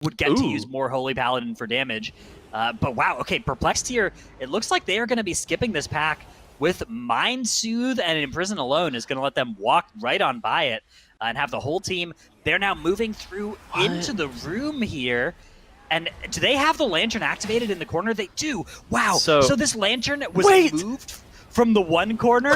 would get to use more Holy Paladin for damage. But wow, okay, Perplexed here, it looks like they are going to be skipping this pack with Mind Soothe and Imprison alone is going to let them walk right on by it and have the whole team. They're now moving through into the room here. And do they have the lantern activated in the corner? They do. Wow. So this lantern was moved from the one corner,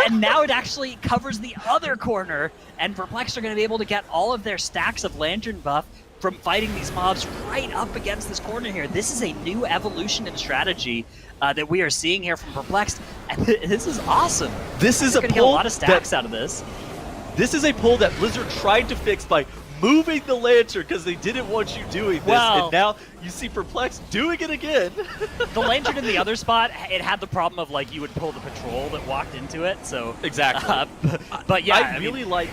and now it actually covers the other corner. And Perplexed are going to be able to get all of their stacks of lantern buff from fighting these mobs right up against this corner here. This is a new evolution in strategy that we are seeing here from Perplexed, and this is awesome. This is get a lot of stacks out of this. This is a pull that Blizzard tried to fix by moving the lantern because they didn't want you doing this, and now you see Perplexed doing it again. The lantern in the other spot, it had the problem of like you would pull the patrol that walked into it. So exactly. But yeah, I really like.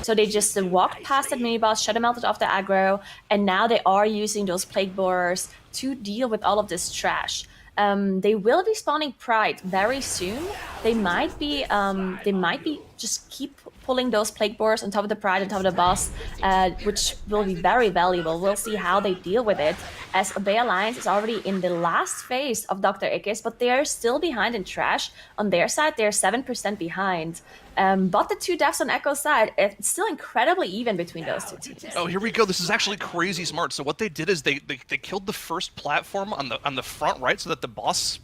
So they just walked past that mini-boss, Shadow melted off the aggro, and now they are using those Plague Borers to deal with all of this trash. They will be spawning Pride very soon. They might be just keep pulling those Plague Borers on top of the Pride, on top of the boss, which will be very valuable. We'll see how they deal with it, as Obey Alliance is already in the last phase of Dr. Ickes, but they are still behind in trash. On their side, they're 7% behind. But the two deaths on Echo's side, it's still incredibly even between those two teams. Oh, here we go. This is actually crazy smart. So what they did is they killed the first platform on the front right so that the boss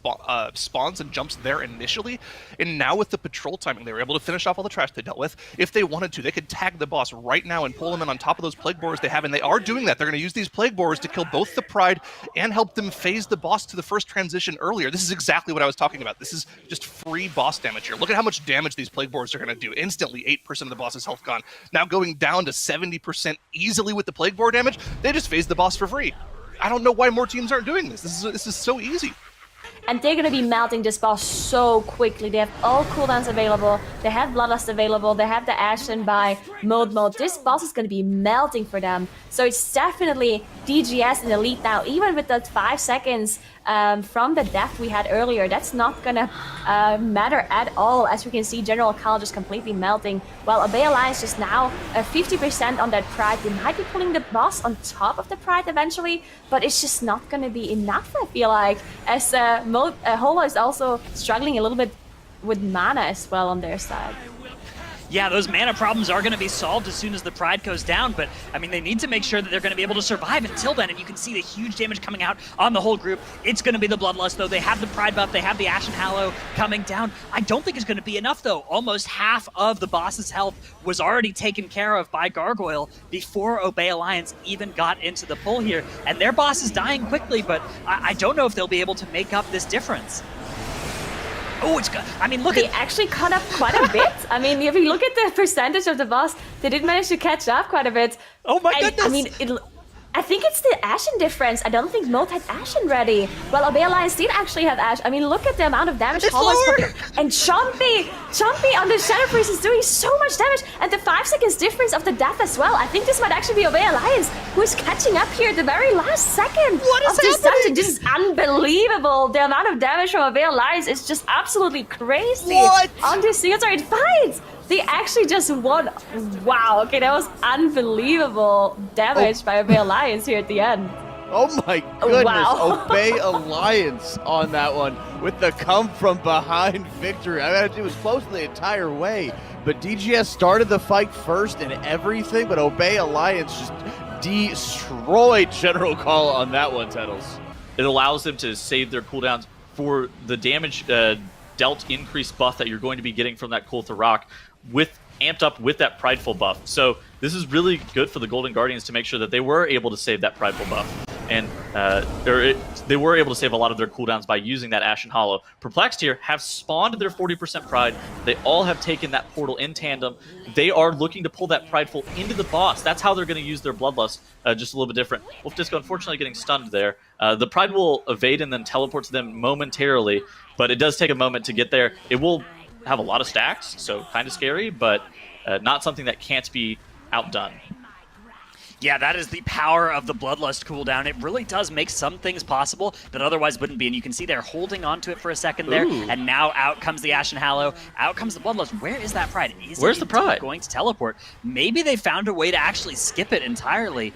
spawns and jumps there initially. And now with the patrol timing, they were able to finish off all the trash they dealt with. If they wanted to, they could tag the boss right now and pull him in on top of those Plague Borers they have. And they are doing that. They're going to use these Plague Borers to kill both the Pride and help them phase the boss to the first transition earlier. This is exactly what I was talking about. This is just free boss damage here. Look at how much damage these Plague Borers are going to do. Instantly, 8% of the boss's health gone. Now going down to 70% easily with the Plague Borer damage. They just phased the boss for free. I don't know why more teams aren't doing this. This is so easy. And they're going to be melting this boss so quickly. They have all cooldowns available. They have Bloodlust available. They have the Ashen by mode. This boss is going to be melting for them. So it's definitely DGS in the lead now. Even with that 5 seconds from the death we had earlier, that's not going to matter at all. As we can see, General Kyle just completely melting. While Obey Alliance just now 50% on that Pride. They might be pulling the boss on top of the Pride eventually, but it's just not going to be enough, I feel like. As Holo is also struggling a little bit with mana as well on their side. Yeah, those mana problems are going to be solved as soon as the Pride goes down, but I mean, they need to make sure that they're going to be able to survive until then, and you can see the huge damage coming out on the whole group. It's going to be the Bloodlust, though. They have the Pride buff, they have the Ashen Hallow coming down. I don't think it's going to be enough, though. Almost half of the boss's health was already taken care of by Gargoyle before Obey Alliance even got into the pull here, and their boss is dying quickly, but I don't know if they'll be able to make up this difference. Oh, it's good. I mean, They actually caught up quite a bit. I mean, if you look at the percentage of the boss, they did manage to catch up quite a bit. Oh my goodness! I mean, I think it's the Ashen difference. I don't think Mold had Ashen ready. Well, Obey Alliance did actually have Ashen. I mean, look at the amount of damage. And Chompy on the Shadow Priest is doing so much damage. And the 5 seconds difference of the death as well. I think this might actually be Obey Alliance who is catching up here at the very last second of this dungeon. This is unbelievable. The amount of damage from Obey Alliance is just absolutely crazy. What? On this single target fight. They actually just won. Wow, okay, that was unbelievable damage by Obey Alliance here at the end. Oh my goodness, Wow. Obey Alliance on that one with the come from behind victory. I mean, it was close the entire way, but DGS started the fight first and everything, but Obey Alliance just destroyed General Call on that one, Tettles. It allows them to save their cooldowns for the damage dealt increased buff that you're going to be getting from that Koltha Rock, with amped up with that Prideful buff. So this is really good for the Golden Guardians to make sure that they were able to save that Prideful buff. And they were able to save a lot of their cooldowns by using that Ashen Hollow. Perplexed here have spawned their 40% Pride. They all have taken that portal in tandem. They are looking to pull that Prideful into the boss. That's how they're going to use their Bloodlust, just a little bit different. Wolf Disco unfortunately getting stunned there. The Pride will evade and then teleport to them momentarily, but it does take a moment to get there. It will have a lot of stacks, so kind of scary, but not something that can't be outdone. Yeah, that is the power of the Bloodlust cooldown. It really does make some things possible that otherwise wouldn't be. And you can see they're holding on to it for a second there. Ooh. And now out comes the Ashen Hallow. Out comes the Bloodlust. Where is that Pride? Where's the Pride? Going to teleport. Maybe they found a way to actually skip it entirely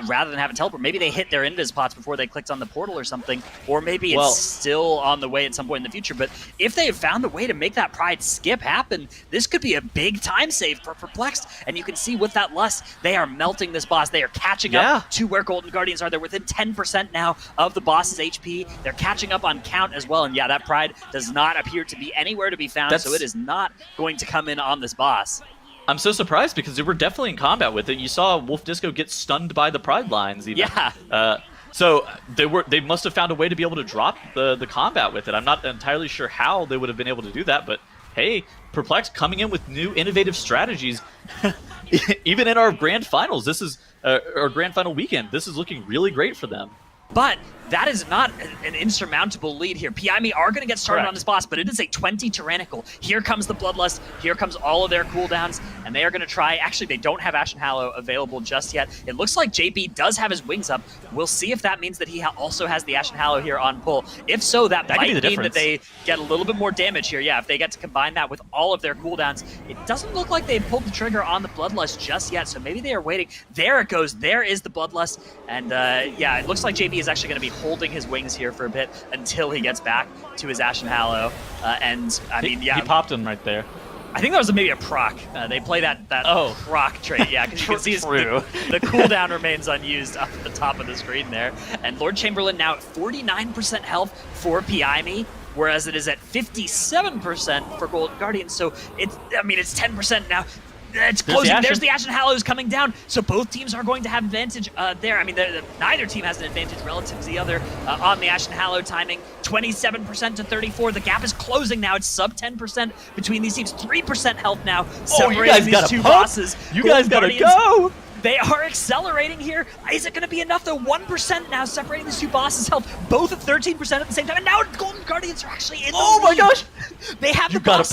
rather than have it teleport. Maybe they hit their Invis spots before they clicked on the portal or something. Or maybe it's still on the way at some point in the future. But if they have found a way to make that Pride skip happen, this could be a big time save for Perplexed. And you can see with that Lust, they are melting this boss. They are catching up to where Golden Guardians are. They're within 10% now of the boss's HP. They're catching up on count as well. And yeah, that Pride does not appear to be anywhere to be found, so it is not going to come in on this boss. I'm so surprised because they were definitely in combat with it. You saw Wolf Disco get stunned by the Pride lines even. Yeah. So they must have found a way to be able to drop the combat with it. I'm not entirely sure how they would have been able to do that, but hey, Perplexed coming in with new innovative strategies. Even in our grand finals, this is our grand final weekend. This is looking really great for them. But that is not an insurmountable lead here. PIME are going to get started on this boss, but it is a 20 Tyrannical. Here comes the Bloodlust. Here comes all of their cooldowns, and they are going to try. Actually, they don't have Ashen Hallow available just yet. It looks like JB does have his wings up. We'll see if that means that he also has the Ashen Hallow here on pull. If so, that might mean that they get a little bit more damage here. Yeah, if they get to combine that with all of their cooldowns. It doesn't look like they've pulled the trigger on the Bloodlust just yet, so maybe they are waiting. There it goes. There is the Bloodlust, and yeah, it looks like JB is actually going to be holding his wings here for a bit until he gets back to his Ashen Hallow. And I mean, yeah, he popped him right there. I think that was maybe a proc. They play that proc trait, yeah, because you can see the cooldown remains unused up at the top of the screen there. And Lord Chamberlain now at 49% health for PIME, whereas it is at 57% for Golden Guardians. So it's 10% now. It's closing. There's the Ashen Hallows coming down, so both teams are going to have advantage there. I mean, neither team has an advantage relative to the other on the Ashen Hallow timing. 27% to 34. The gap is closing now. It's sub 10% between these teams. 3% health now separating these two bosses. You guys gotta go! They are accelerating here. Is it going to be enough though? 1% now separating these two bosses' health, both at 13% at the same time. And now Golden Guardians are actually in the lead. My gosh! They have the boss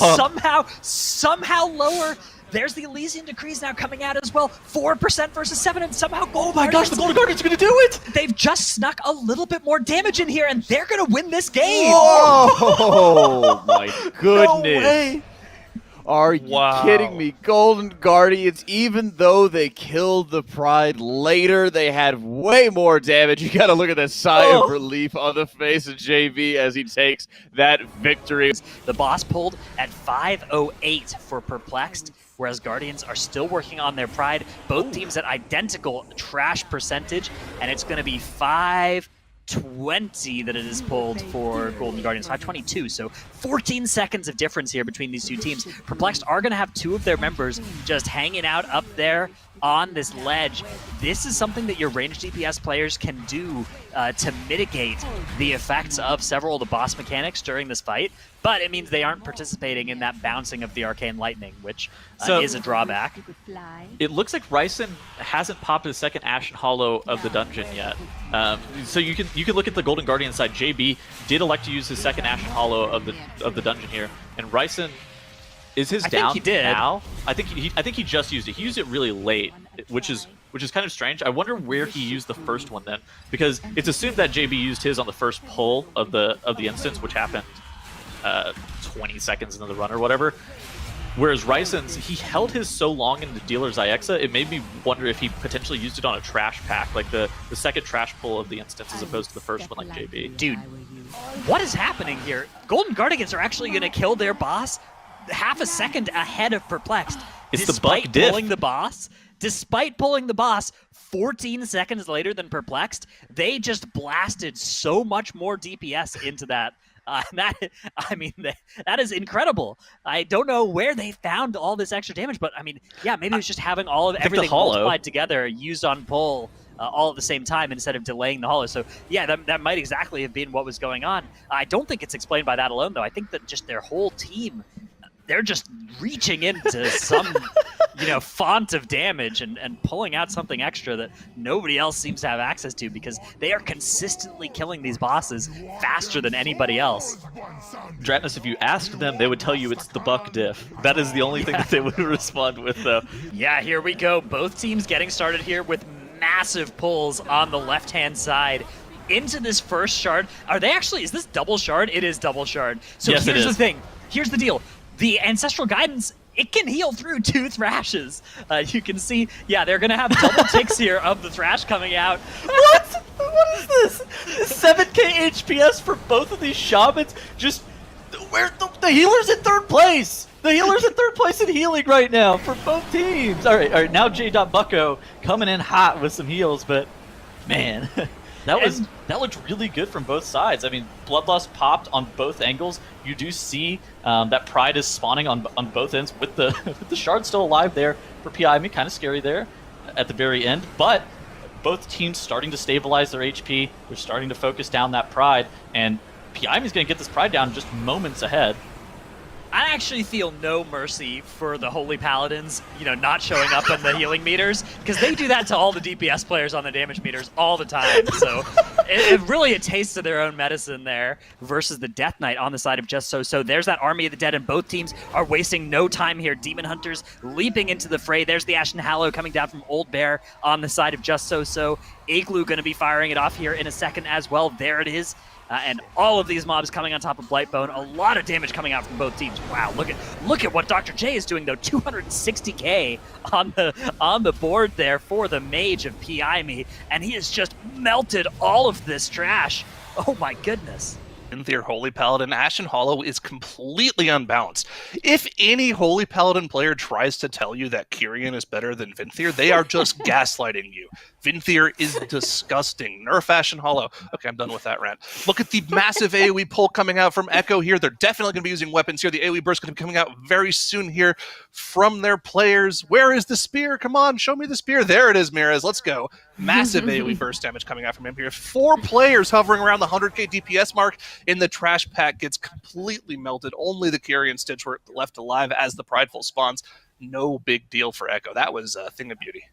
somehow lower. There's the Elysian Decrees now coming out as well. 4% versus 7%, and somehow Golden Guardians, the Golden Guardians are going to do it! They've just snuck a little bit more damage in here, and they're going to win this game! Oh my goodness. No way. Are you kidding me? Golden Guardians, even though they killed the Pride later, they had way more damage. You gotta look at the sigh of relief on the face of JB as he takes that victory. The boss pulled at 508 for Perplexed, whereas Guardians are still working on their Pride. Both teams at identical trash percentage, and it's gonna be 520 that it is pulled for Golden Guardians, 522, so 14 seconds of difference here between these two teams. Perplexed are going to have two of their members just hanging out up there on this ledge. This is something that your ranged DPS players can do to mitigate the effects of several of the boss mechanics during this fight, but it means they aren't participating in that bouncing of the Arcane Lightning, which is a drawback. It looks like Ryson hasn't popped his second Ashen Hollow of the dungeon yet. So you can look at the Golden Guardian side. JB did elect to use his second Ashen Hollow of the dungeon here, and Ryson is his down now. I think he just used it. He used it really late, which is kind of strange. I wonder where he used the first one then, because it's assumed that JB used his on the first pull of the instance, which happened 20 seconds into the run or whatever. Whereas Ryson's, he held his so long into Dealer's Iexa, it made me wonder if he potentially used it on a trash pack, like the second trash pull of the instance as opposed to the first one like JB. Dude, what is happening here? Golden Guardians are actually going to kill their boss half a second ahead of Perplexed. It's the Buck diff. Despite pulling the boss 14 seconds later than Perplexed, they just blasted so much more DPS into that. That is incredible. I don't know where they found all this extra damage, but I mean, yeah, maybe it was just having all of everything multiplied together, used on pull all at the same time instead of delaying the hollow. So yeah, that might exactly have been what was going on. I don't think it's explained by that alone, though. I think that just their whole team, they're just reaching into some font of damage and pulling out something extra that nobody else seems to have access to, because they are consistently killing these bosses faster than anybody else. Dratnus, if you asked them, they would tell you it's the Buck diff. That is the only thing that they would respond with, though. Yeah, here we go. Both teams getting started here with massive pulls on the left-hand side into this first shard. Are they actually, is this double shard? It is double shard. So Yes, here's the thing. Here's the deal. The Ancestral Guidance, it can heal through 2 Thrashes. You can see, yeah, they're going to have double ticks here of the Thrash coming out. What? What is this? 7k HPS for both of these Shamans? Just, where the healer's in 3rd place! The healer's in 3rd place in healing right now for both teams! Alright, now J.Bucko coming in hot with some heals, but man, that looked really good from both sides. I mean, Bloodlust popped on both angles. You do see that Pride is spawning on both ends with the with the shard still alive there for PI. I mean, kind of scary there at the very end, but both teams starting to stabilize their HP. They're starting to focus down that Pride, and PI is going to get this Pride down just moments ahead. I actually feel no mercy for the Holy Paladins, you know, not showing up on the healing meters, because they do that to all the DPS players on the damage meters all the time. So it really a taste of their own medicine there versus the Death Knight on the side of Just So. There's that Army of the Dead, and both teams are wasting no time here. Demon Hunters leaping into the fray. There's the Ashen Hallow coming down from Old Bear on the side of Just So. Igloo going to be firing it off here in a second as well. There it is. And all of these mobs coming on top of Blightbone. A lot of damage coming out from both teams. Wow, look at what Dr. J is doing though. 260k on the board there for the Mage of PI Me, and he has just melted all of this trash. Oh my goodness. Venthyr Holy Paladin, Ashen Hollow is completely unbalanced. If any Holy Paladin player tries to tell you that Kyrian is better than Venthyr, they are just gaslighting you. Venthyr is disgusting. Nerf Ashen Hollow. Okay, I'm done with that rant. Look at the massive AoE pull coming out from Echo here. They're definitely going to be using weapons here. The AoE burst going to be coming out very soon here from their players. Where is the spear? Come on, show me the spear. There it is, Mirez. Let's go. Massive AoE burst damage coming out from him here. 4 players hovering around the 100k DPS mark in the trash pack gets completely melted. Only the Kyrian Stitch were left alive as the Prideful spawns. No big deal for Echo. That was a thing of beauty.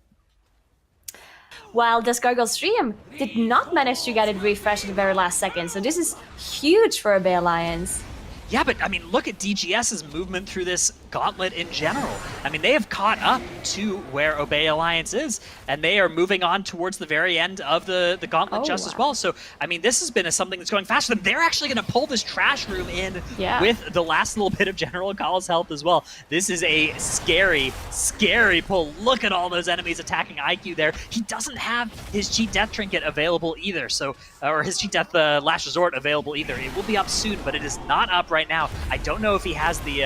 While this Gargoyle stream did not manage to get it refreshed at the very last second. So this is huge for Obey Alliance. Yeah, but I mean, look at DGS's movement through this gauntlet in general. I mean, they have caught up to where Obey Alliance is, and they are moving on towards the very end of the gauntlet as well. So, I mean, this has been something that's going faster. They're actually going to pull this trash room in with the last little bit of General Call's health as well. This is a scary, scary pull. Look at all those enemies attacking IQ there. He doesn't have his Cheat Death Trinket available either, so or his Cheat Death Last Resort available either. It will be up soon, but it is not up right now. I don't know if he has the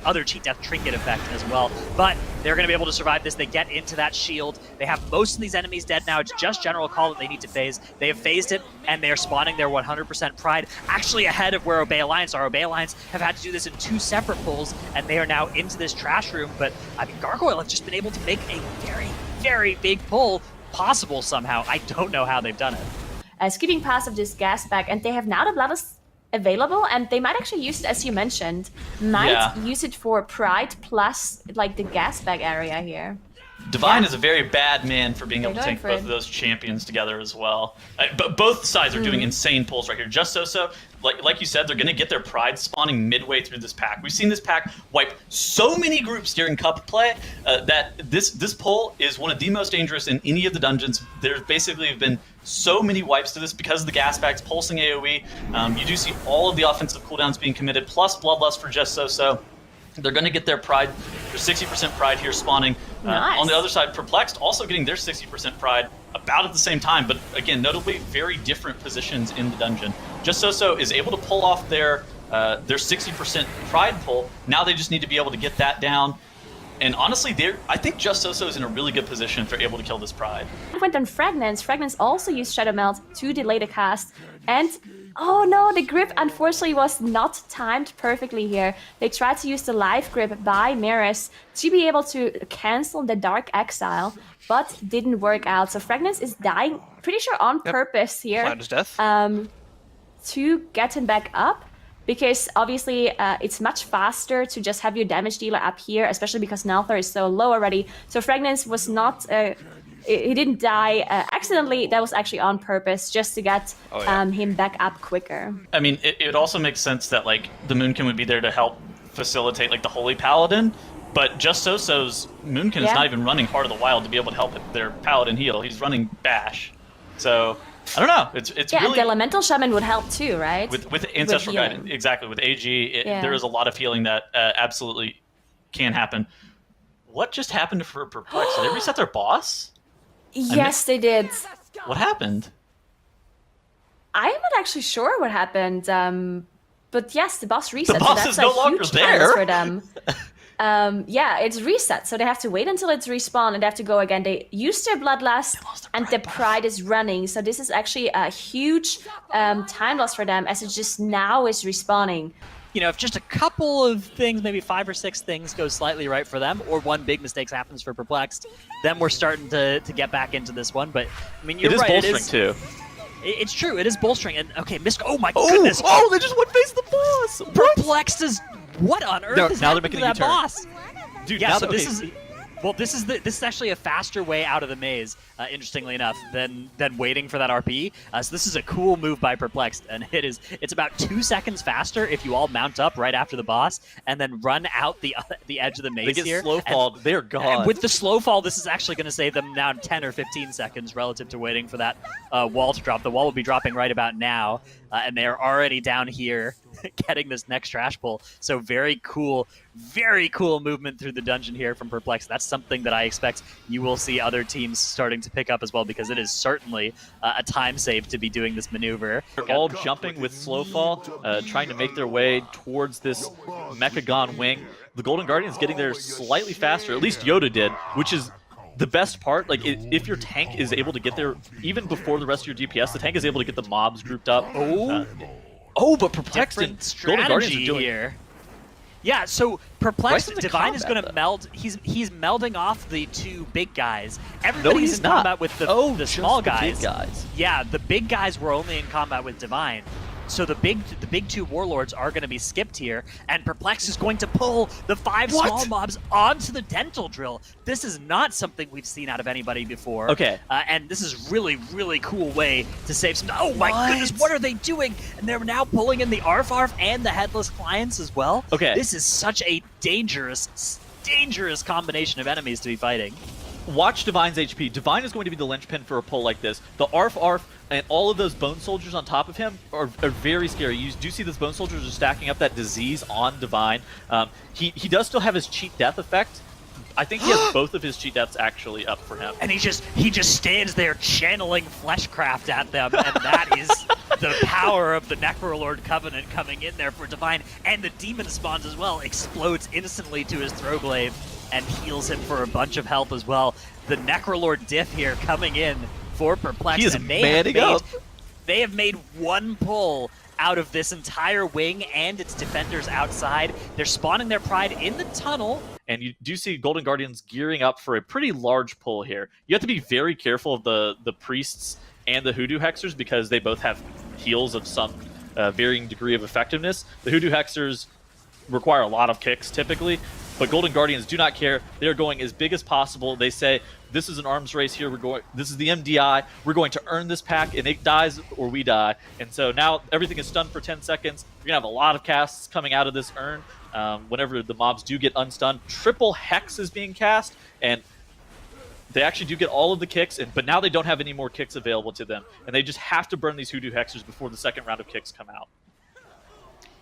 other Cheat Death Trinket effect as well, but they're going to be able to survive this. They get into that shield. They have most of these enemies dead now. It's just General Call that they need to phase. They have phased it, and they are spawning their 100% Pride, actually ahead of where Obey Alliance are. Obey Alliance have had to do this in 2 separate pulls, and they are now into this trash room, but I mean, Gargoyle have just been able to make a very, very big pull possible somehow. I don't know how they've done it. Skipping past of this gas bag, and they have now the Bloodlust available, and they might actually use it, as you mentioned, use it for Pride plus like the gas bag area here. Divine is a very bad man for being able to tank both of those champions together as well. But both sides are doing insane pulls right here. Just so, like you said, they're going to get their Pride spawning midway through this pack. We've seen this pack wipe so many groups during Cup play that this pull is one of the most dangerous in any of the dungeons. There's basically been so many wipes to this because of the gas bags pulsing AoE. You do see all of the offensive cooldowns being committed, plus Bloodlust for Just So. They're going to get their Pride, their 60% Pride here spawning. Nice. On the other side, Perplexed also getting their 60% Pride about at the same time, but again, notably very different positions in the dungeon. Just So is able to pull off their 60% Pride pull. Now they just need to be able to get that down. And honestly, I think Just So is in a really good position if they're able to kill this Pride. It went on Fragments. Fragments also used Shadow Melt to delay the cast. And, oh no, the grip unfortunately was not timed perfectly here. They tried to use the live grip by Mirez to be able to cancel the Dark Exile, but didn't work out. So Fragments is dying, pretty sure on purpose here. Planned his death. To get him back up. Because obviously it's much faster to just have your damage dealer up here, especially because Nalthar is so low already. So Fragments was not, he didn't die accidentally. That was actually on purpose, just to get him back up quicker. I mean, it also makes sense that like the Moonkin would be there to help facilitate like the Holy Paladin, But Just So-So's Moonkin is Yeah. not even running Heart of the Wild to be able to help their Paladin heal. He's running Bash. So, I don't know. It's Yeah, really... and the Elemental Shaman would help too, right? With Ancestral healing. Guidance, exactly. With AG, Yeah. there is a lot of healing that absolutely can happen. What just happened for Perplexed? Did they reset their boss? Yes, they did. What happened? I'm not actually sure what happened, but yes, the boss reset. boss so that's is no a longer huge there. chance for them. Yeah, it's reset, so they have to wait until it's respawned and they have to go again. They used their Bloodlust, and the Pride is running, so this is actually a huge time loss for them, as it just now is respawning. You know, if just a couple of things, maybe 5 or 6 things go slightly right for them, or one big mistake happens for Perplexed, then we're starting to get back into this one. But, I mean, you're It is right. bolstering, too. It's true. It is bolstering. And, okay, oh my goodness. Oh, they just one-faced the boss! Perplexed is... What on earth No, is now they're happening making a to that U-turn. boss? Dude, Yeah, now so that, this okay, is... Well, this is actually a faster way out of the maze, interestingly enough, than waiting for that RP. So this is a cool move by Perplexed, and it's about 2 seconds faster if you all mount up right after the boss and then run out the edge of the maze they get here. slow fall. They're And gone. with the slow fall, this is actually going to save them now 10 or 15 seconds relative to waiting for that wall to drop. The wall will be dropping right about now, and they are already down here getting this next trash pull. So very cool movement through the dungeon here from Perplexed. That's something that I expect you will see other teams starting to pick up as well, because it is certainly a time save to be doing this maneuver. They're all jumping with slow fall, trying to make their way towards this Mechagon wing. The Golden Guardian's getting there slightly faster, at least Yoda did, which is the best part. Like, if your tank is able to get there even before the rest of your DPS, the tank is able to get the mobs grouped up. But Perplexed and Different Golden Guardians are strategy doing here. Yeah, so Perplexed into Divine is combat, going to meld. He's melding off the 2 big guys. No, Everybody's he's in not. combat with the Just small the big guys. guys. Yeah, the big guys were only in combat with Divine. So the big 2 warlords are going to be skipped here, and Perplex is going to pull the 5 small mobs onto the dental drill. This is not something we've seen out of anybody before. Okay. And this is really cool way to save some... Oh my goodness, what are they doing? And they're now pulling in the Arf and the Headless Clients as well. Okay. This is such a dangerous combination of enemies to be fighting. Watch Divine's HP. Divine is going to be the linchpin for a pull like this. The Arf, and all of those Bone Soldiers on top of him are very scary. You do see those Bone Soldiers are stacking up that disease on Divine. He does still have his cheat death effect. I think he has both of his cheat deaths actually up for him. And he just stands there channeling Fleshcraft at them, and that is the power of the Necrolord Covenant coming in there for Divine. And the Demon Spawns as well explodes instantly to his Throwglaive and heals him for a bunch of health as well. The Necrolord diff here coming in for Perplexed. He is and manning up. They have made one pull out of this entire wing and its defenders outside. They're spawning their Pride in the tunnel. And you do see Golden Guardians gearing up for a pretty large pull here. You have to be very careful of the Priests and the Hoodoo Hexers, because they both have heals of some varying degree of effectiveness. The Hoodoo Hexers require a lot of kicks typically, but Golden Guardians do not care. They are going as big as possible. They say, this is an arms race here. This is the MDI. We're going to earn this pack, and it dies or we die. And so now everything is stunned for 10 seconds. You're going to have a lot of casts coming out of this urn. Whenever the mobs do get unstunned, triple Hex is being cast, and they actually do get all of the kicks, but now they don't have any more kicks available to them, and they just have to burn these Hoodoo Hexers before the second round of kicks come out.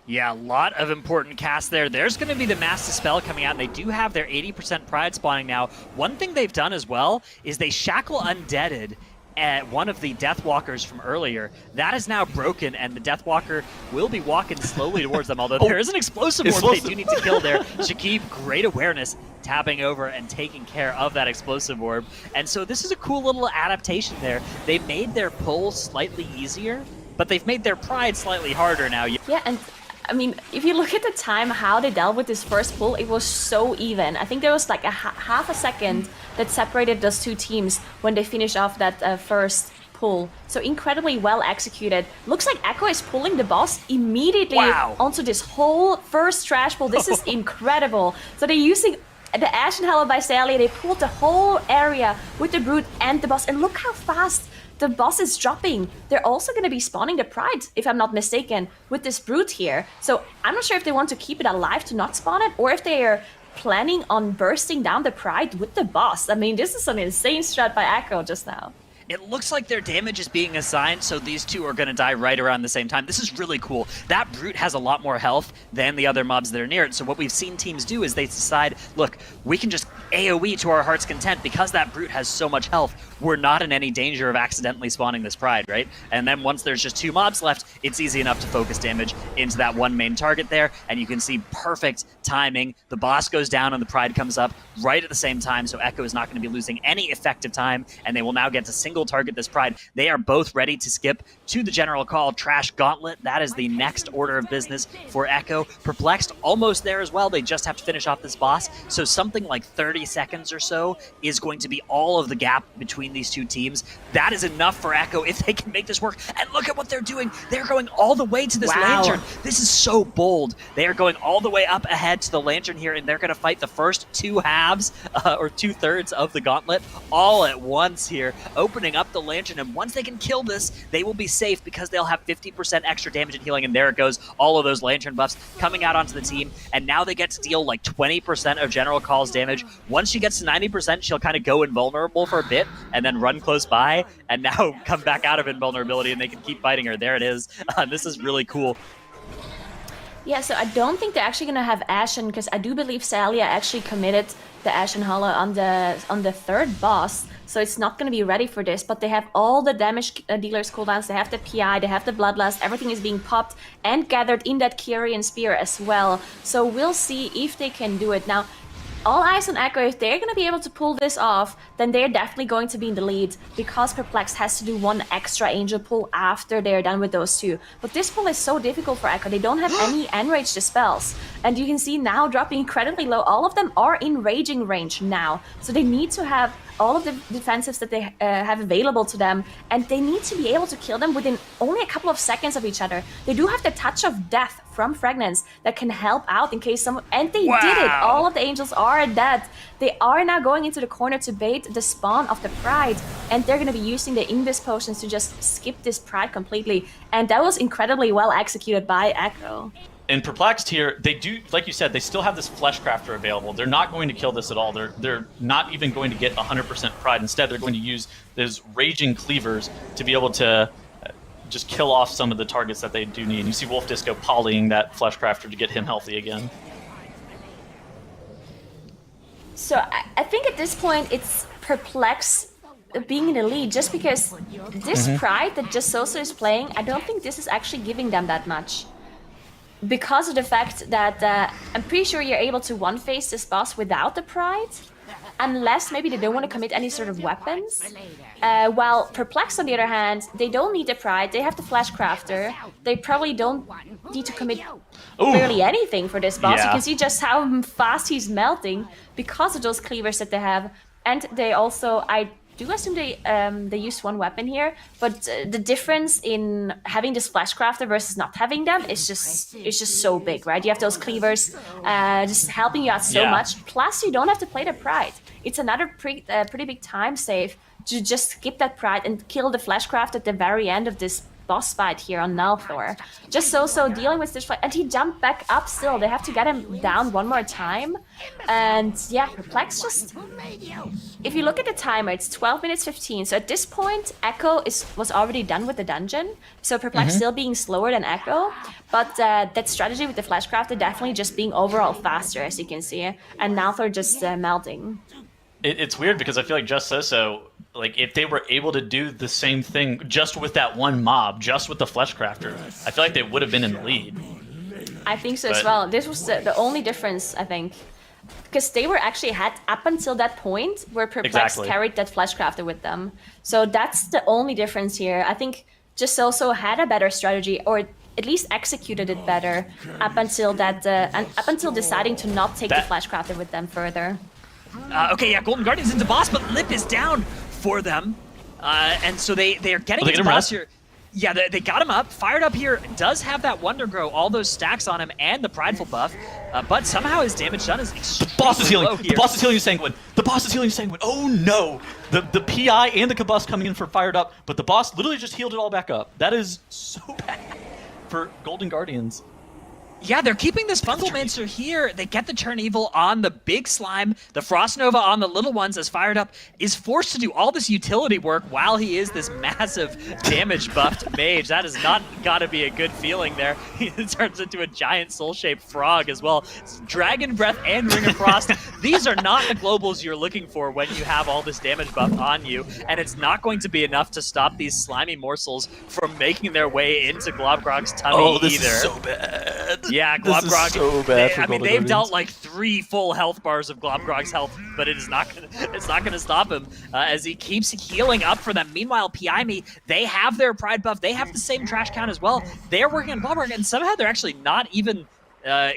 Yeah, a lot of important casts there. There's going to be the Mass Dispel coming out, and they do have their 80% Pride spawning now. One thing they've done as well is they shackle Undeaded at one of the Deathwalkers from earlier. That is now broken, and the Deathwalker will be walking slowly towards them, although there is an explosive orb they do need to kill there. Shakib, great awareness, tapping over and taking care of that explosive orb. And so this is a cool little adaptation there. They made their pull slightly easier, but they've made their Pride slightly harder now. Yeah, and I mean, if you look at the time, how they dealt with this first pull, it was so even. I think there was like half a second that separated those 2 teams when they finished off that first pull. So incredibly well executed. Looks like Echo is pulling the boss immediately onto this whole first trash pull. This is incredible. So they're using the Ashen Hallow by Sally. They pulled the whole area with the Brute and the boss. And look how fast the boss is dropping. They're also going to be spawning the Pride, if I'm not mistaken, with this Brute here. So I'm not sure if they want to keep it alive to not spawn it, or if they are planning on bursting down the Pride with the boss. I mean, this is an insane strat by Echo just now. It looks like their damage is being assigned, so these two are going to die right around the same time. This is really cool. That Brute has a lot more health than the other mobs that are near it, so what we've seen teams do is they decide, look, we can just AoE to our heart's content because that Brute has so much health. We're not in any danger of accidentally spawning this Pride, right? And then once there's just 2 mobs left, it's easy enough to focus damage into that one main target there, and you can see perfect timing. The boss goes down and the Pride comes up right at the same time, so Echo is not going to be losing any effective time, and they will now get to single target this Pride. They are both ready to skip to the general call, Trash Gauntlet. That is the next order of business for Echo. Perplexed almost there as well. They just have to finish off this boss, so something like 30 seconds or so is going to be all of the gap between these two teams. That is enough for Echo if they can make this work. And look at what they're doing. They're going all the way to this lantern. This is so bold. They are going all the way up ahead to the lantern here, and they're going to fight the first 2 halves or 2/3 of the gauntlet all at once here, opening up the lantern. And once they can kill this, they will be safe because they'll have 50% extra damage and healing. And there it goes. All of those lantern buffs coming out onto the team. And now they get to deal like 20% of General Call's damage. Once she gets to 90%, she'll kind of go invulnerable for a bit and then run close by and now come back out of invulnerability, and they can keep fighting her. There it is. This is really cool. Yeah, so I don't think they're actually gonna have Ashen, because I do believe Salia actually committed the Ashen Hollow on the 3rd boss, so it's not gonna be ready for this. But they have all the damage dealers cooldowns. They have the PI, they have the Bloodlust. Everything is being popped and gathered in that Kyrian Spear as well. So we'll see if they can do it now. All eyes on Echo. If they're going to be able to pull this off, then they're definitely going to be in the lead, because Perplexed has to do 1 extra Angel pull after they're done with those 2. But this pull is so difficult for Echo. They don't have any Enrage dispels. And you can see now dropping incredibly low. All of them are in raging range now. So they need to have all of the defensives that they have available to them, and they need to be able to kill them within only a couple of seconds of each other. They do have the Touch of Death from Fragments that can help out in case someone... And they did it! All of the Angels are dead. They are now going into the corner to bait the spawn of the Pride, and they're going to be using the Invis potions to just skip this Pride completely. And that was incredibly well executed by Echo. In Perplexed here, they do, like you said, they still have this Flesh Crafter available. They're not going to kill this at all. They're not even going to get 100% Pride. Instead, they're going to use those Raging Cleavers to be able to just kill off some of the targets that they do need. You see Wolf Disco polying that Flesh Crafter to get him healthy again. So I think at this point, it's Perplexed being in the lead, just because this Pride that Just Sosa is playing, I don't think this is actually giving them that much. Because of the fact that I'm pretty sure you're able to one-face this boss without the Pride, unless maybe they don't want to commit any sort of weapons. While Perplexed, on the other hand, they don't need the Pride, they have the Flash Crafter, they probably don't need to commit barely anything for this boss. Yeah. You can see just how fast he's melting because of those cleavers that they have. And they also, I do assume they used 1 weapon here, but the difference in having this Flash Crafter versus not having them is just so big, right? You have those cleavers just helping you out so much. Plus, you don't have to play the Pride. It's another pretty big time save to just skip that Pride and kill the Flash Craft at the very end of this boss fight here on Nalthor. Just so dealing with this fight, and he jumped back up still. They have to get him down 1 more time. And yeah, Perplexed just... If you look at the timer, it's 12 minutes 15. So at this point, Echo was already done with the dungeon. So Perplexed still being slower than Echo. But that strategy with the Flashcrafter definitely just being overall faster, as you can see. And Nalthor just melting. It's weird because I feel like Just So, like, if they were able to do the same thing just with that 1 mob, just with the Flesh Crafter, I feel like they would have been in the lead. I think so as well. This was the only difference, I think. Because they were actually had up until that point where Perplexed carried that Flesh Crafter with them. So that's the only difference here. I think Just also had a better strategy, or at least executed it better up until that, and up until deciding to not take the Flesh Crafter with them further. Okay, yeah, Golden Guardian's into boss, but Lip is down for them. And so they are getting into boss here. Yeah, they got him up. Fired Up here does have that Wonder Grow, all those stacks on him, and the Prideful buff. But somehow his damage done is extremely The boss is healing. low here. The boss is healing Sanguine. The boss is healing Sanguine. Oh no! The PI and the Combust coming in for Fired Up, but the boss literally just healed it all back up. That is so bad for Golden Guardians. Yeah, they're keeping this Fungal Mancer here. They get the Turn Evil on the big slime. The Frost Nova on the little ones as Fired Up is forced to do all this utility work while he is this massive damage buffed mage. That has not got to be a good feeling there. He turns into a giant soul-shaped frog as well. Dragon Breath and Ring of Frost. These are not the globals you're looking for when you have all this damage buff on you, and it's not going to be enough to stop these slimy morsels from making their way into Globgrog's tummy either. This is so bad. Yeah, This is Globgrog. so bad for I mean, Golden they've Guardians. dealt like 3 full health bars of Globgrog's health, but it's not gonna stop him as he keeps healing up for them. Meanwhile, Piami, they have their pride buff. They have the same trash count as well. They're working on Globgrog, and somehow they're actually not even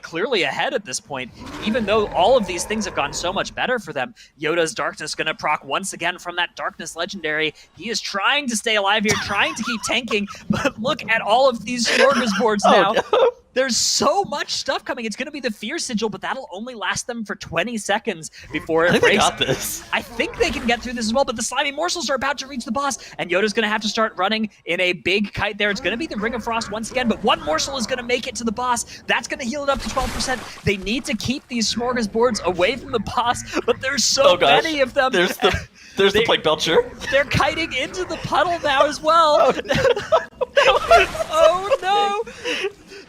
clearly ahead at this point, even though all of these things have gone so much better for them. Yoda's Darkness going to proc once again from that Darkness Legendary. He is trying to stay alive here, trying to keep tanking, but look at all of these smorgasbords now. No. There's so much stuff coming. It's going to be the Fear Sigil, but that'll only last them for 20 seconds before it I think they breaks. got this. I think they can get through this as well, but the slimy morsels are about to reach the boss, and Yoda's going to have to start running in a big kite there. It's going to be the Ring of Frost once again, but one morsel is going to make it to the boss. That's going to heal it up to 12%. They need to keep these smorgasbords away from the boss, but there's so many of them. There's the Plague Belcher. They're kiting into the puddle now as well. Oh no!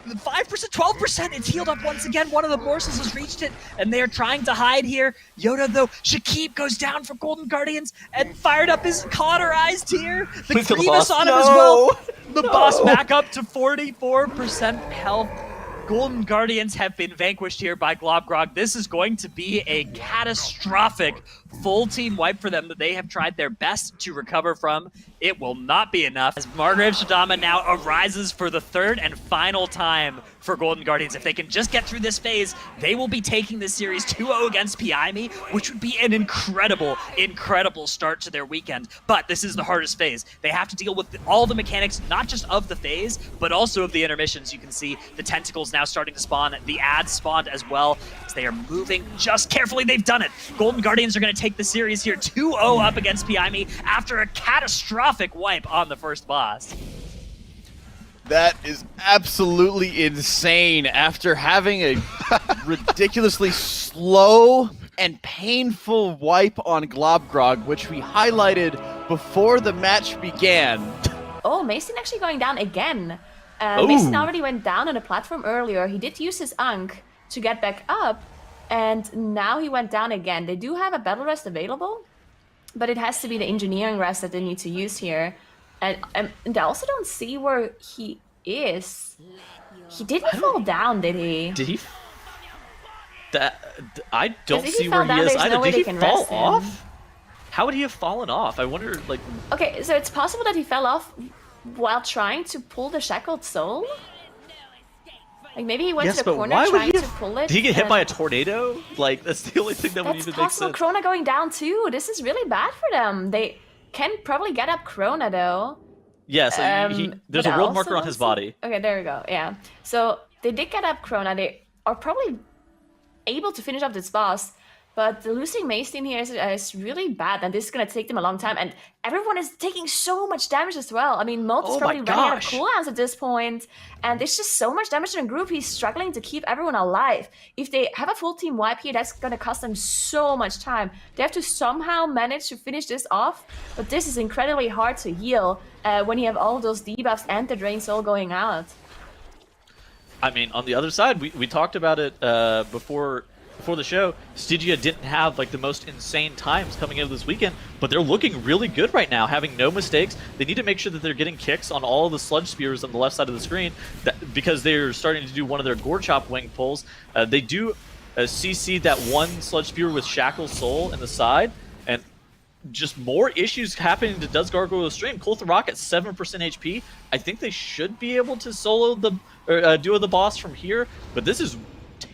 5%, 12%, it's healed up once again. One of the morsels has reached it, and they're trying to hide here. Yoda, though, Shakib goes down for Golden Guardians, and Fired Up is cauterized here. The Please kill the Grievous boss. on him as well. The boss back up to 44% health. Golden Guardians have been vanquished here by Globgrog. This is going to be a catastrophic full team wipe for them that they have tried their best to recover from. It will not be enough as Margrave Shadama now arises for the third and final time for Golden Guardians. If they can just get through this phase, they will be taking this series 2-0 against Piami, which would be an incredible, incredible start to their weekend. But this is the hardest phase. They have to deal with all the mechanics, not just of the phase, but also of the intermissions. You can see the tentacles now starting to spawn. The ads spawned as well as they are moving just carefully. They've done it. Golden Guardians are going to take the series here 2-0 up against Piami after a catastrophic wipe on the first boss. That is absolutely insane. After having a ridiculously slow and painful wipe on Globgrog, which we highlighted before the match began. Oh, Mason actually going down again. Mason already went down on the platform earlier. He did use his Ankh to get back up, and now he went down again. They do have a battle rest available, but it has to be the engineering rest that they need to use here. And I also don't see where he is. He didn't fall down, did he? Did he? I don't If he see fell where down, he is there's either. no way Did he they can fall rest him. off? How would he have fallen off? I wonder, like... Okay, so it's possible that he fell off while trying to pull the Shackled Soul? Like maybe he went Yes, to the but corner why would trying he to have... pull it. Did he get hit and- by a tornado? Like, that's the only thing that would That's even make possible. sense. Krona going down too. This is really bad for them. They can probably get up Krona though. Yeah, so there's But a world also marker on his also- body. Okay, there we go. Yeah. So they did get up Krona. They are probably able to finish up this boss. But losing Mason here is really bad, and this is going to take them a long time. And everyone is taking so much damage as well. I mean, Molt is Oh probably my running out of gosh. cooldowns at this point, and there's just so much damage in the group. He's struggling to keep everyone alive. If they have a full team wipe here, that's going to cost them so much time. They have to somehow manage to finish this off, but this is incredibly hard to heal when you have all those debuffs and the Drain Soul going out. I mean, on the other side, we talked about it before the show. Stygia didn't have like the most insane times coming into this weekend, but they're looking really good right now, having no mistakes. They need to make sure that they're getting kicks on all of the sludge spears on the left side of the screen because they're starting to do one of their Gore Chop wing pulls. They do CC that one sludge spear with Shackle Soul in the side, and just more issues happening to Does Gargoyle Stream. Kultharok at 7% HP. I think they should be able to solo the duo the boss from here, but this is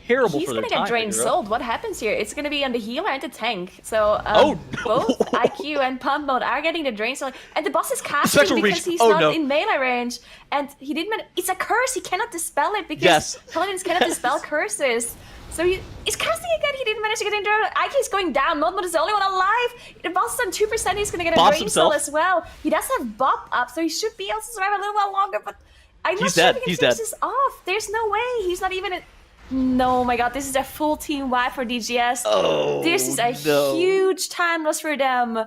terrible He's for gonna their get time. Drain Souled. What happens here? It's gonna be on the healer and the tank. So Oh, no. both IQ and Pump Mode are getting the Drain Soul, and the boss is casting Spectral because Reach. he's Oh, not no. in melee range, and he didn't. It's a curse. He cannot dispel it because Yes. Paladins cannot dispel curses. So he's casting again. He didn't manage to get into it. IQ's going down. Mode is the only one alive. The boss is on 2%. He's gonna get a Bobs Drain Soul himself. as well. He does have Bop up, so he should be able to survive a little while longer, but I'm not He's sure dead. if he He's can finish dead. this off. There's no way. He's not even. No, my God, this is a full team wipe for DGS. Oh, This is a no. huge time loss for them.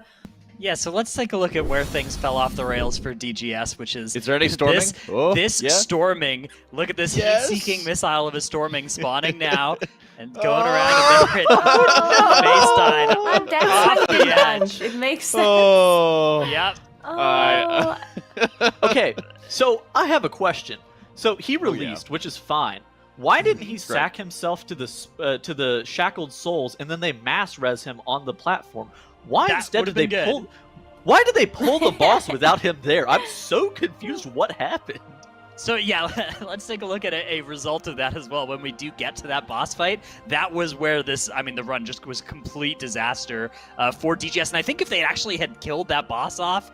Yeah, so let's take a look at where things fell off the rails for DGS, which is Is there any storming? This Yeah. storming. Look at this Yes. heat-seeking missile of a storming spawning now and going around Oh. a different baseline I'm dead off side the edge. bench. It makes sense. Oh. Yep. Oh, Okay, so I have a question. So he released, which is fine. Why didn't he sack himself to the shackled souls and then they mass res him on the platform? Why That instead did would've they been pull? good. Why did they pull the boss without him there? I'm so confused. What happened? So yeah, let's take a look at a result of that as well. When we do get to that boss fight, that was where the run just was complete disaster for DGS. And I think if they actually had killed that boss off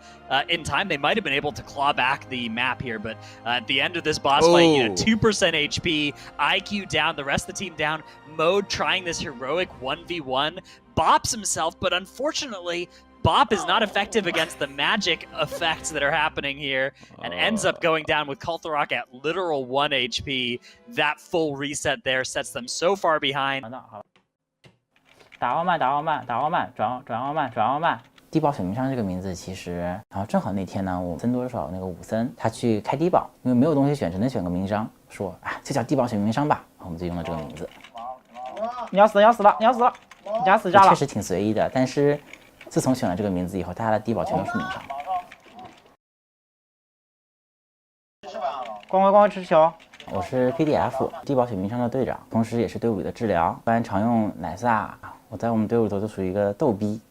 in time, they might have been able to claw back the map here. But at the end of this boss fight, 2% HP, IQ down, the rest of the team down, Mode trying this heroic 1v1, bops himself, but unfortunately, Bop is not effective against the magic effects that are happening here and ends up going down with Kultharok at literal 1 HP. That full reset there sets them so far behind. 打傲慢，打傲慢，打傲慢，转傲慢，转傲慢。低保水明商这个名字其实，然后正好那天呢，我们僧多少那个武僧他去开低保，因为没有东西选，只能选个名商，说啊就叫低保水明商吧，然后我们就用了这个名字。你要死了，你要死了，你要死了，你家死渣了。确实挺随意的，但是。自从选了这个名字以后，大家的低保全都是名商。光辉吃球！我是 PDF 低保水名商的队长，同时也是队伍里的治疗。一般常用奶萨，我在我们队伍里头就属于一个逗逼。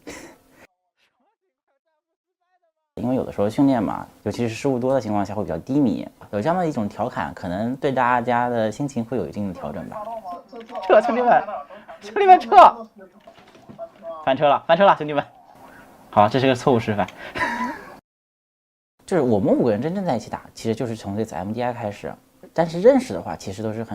因为有的时候训练嘛，尤其是失误多的情况下会比较低迷，有这样的一种调侃，可能对大家的心情会有一定的调整吧。撤，兄弟们，兄弟们撤！翻车了，翻车了，兄弟们！好，这是个错误示范。就是我们5个人真正在一起打，其实就是从这次 MDI 开始，但是认识的话，其实都是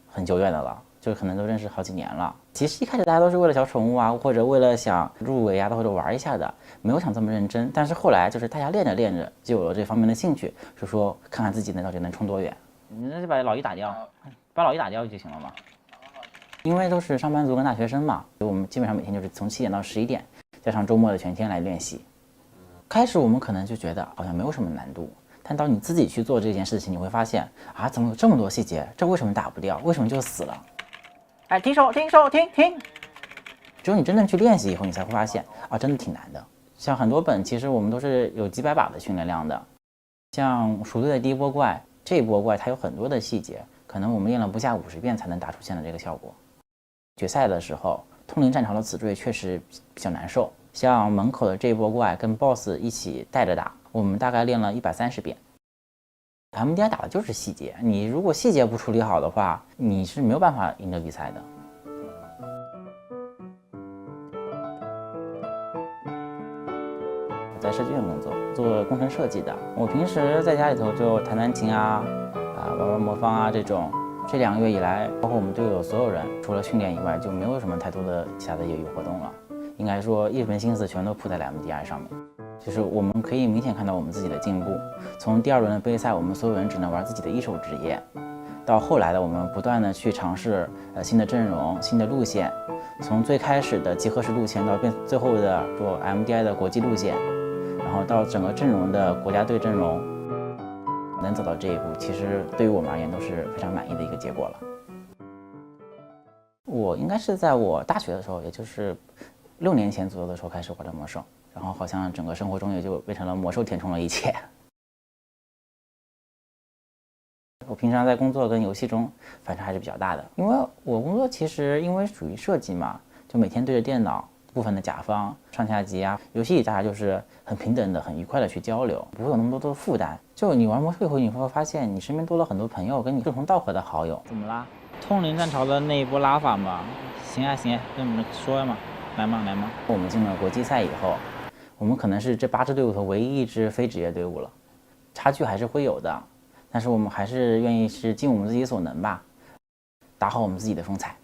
很久远的了，就可能都认识好几年了。其实一开始大家都是为了小宠物啊，或者为了想入围啊，或者玩一下的，没有想这么认真。但是后来就是大家练着练着，就有了这方面的兴趣，就说看看自己到底能冲多远。你那就把老一打掉，把老一打掉就行了嘛。因为都是上班族跟大学生嘛，我们基本上每天就是从7点到11点。加上周末的全天来练习，开始我们可能就觉得好像没有什么难度，但当你自己去做这件事情，你会发现啊，怎么有这么多细节？这为什么打不掉？为什么就死了？哎，停手，停手，停！只有你真正去练习以后，你才会发现啊，真的挺难的。像很多本，其实我们都是有几百把的训练量的。像熟队的第一波怪，这一波怪它有很多的细节，可能我们练了不下50遍才能打出现在这个效果。决赛的时候。通灵战潮的死坠确实比较难受，像门口的这一波怪跟 BOSS 一起带着打，我们大概练了130遍。MDI 打的就是细节，你如果细节不处理好的话，你是没有办法赢得比赛的。我在设计院工作，做工程设计的。我平时在家里头就弹弹琴啊，玩玩魔方啊这种。这2个月以来，包括我们队友所有人，除了训练以外，就没有什么太多的其他的业余活动了。应该说，一门心思全都扑在了 MDI 上面。就是我们可以明显看到我们自己的进步。从第2轮的杯赛，我们所有人只能玩自己的一手职业，到后来的我们不断的去尝试新的阵容、新的路线。从最开始的集合式路线，到变最后的做 MDI 的国际路线，然后到整个阵容的国家队阵容。能走到这一步，其实对于我们而言都是非常满意的一个结果了。我应该是在我大学的时候，也就是6年前左右的时候开始玩的魔兽，然后好像整个生活中也就变成了魔兽填充了一切。我平常在工作跟游戏中反差还是比较大的，因为我工作其实因为属于设计嘛，就每天对着电脑。部分的甲方上下级啊，游戏里大家就是很平等的、很愉快的去交流，不会有那么多的负担。就你玩魔兽以后，你会发现你身边多了很多朋友，跟你志同道合的好友。怎么啦？通灵战潮的那一波拉法嘛，行啊行啊，跟你们说嘛，来嘛来嘛。我们进了国际赛以后，我们可能是这8支队伍头唯一一支非职业队伍了，差距还是会有的，但是我们还是愿意是尽我们自己所能吧，打好我们自己的风采。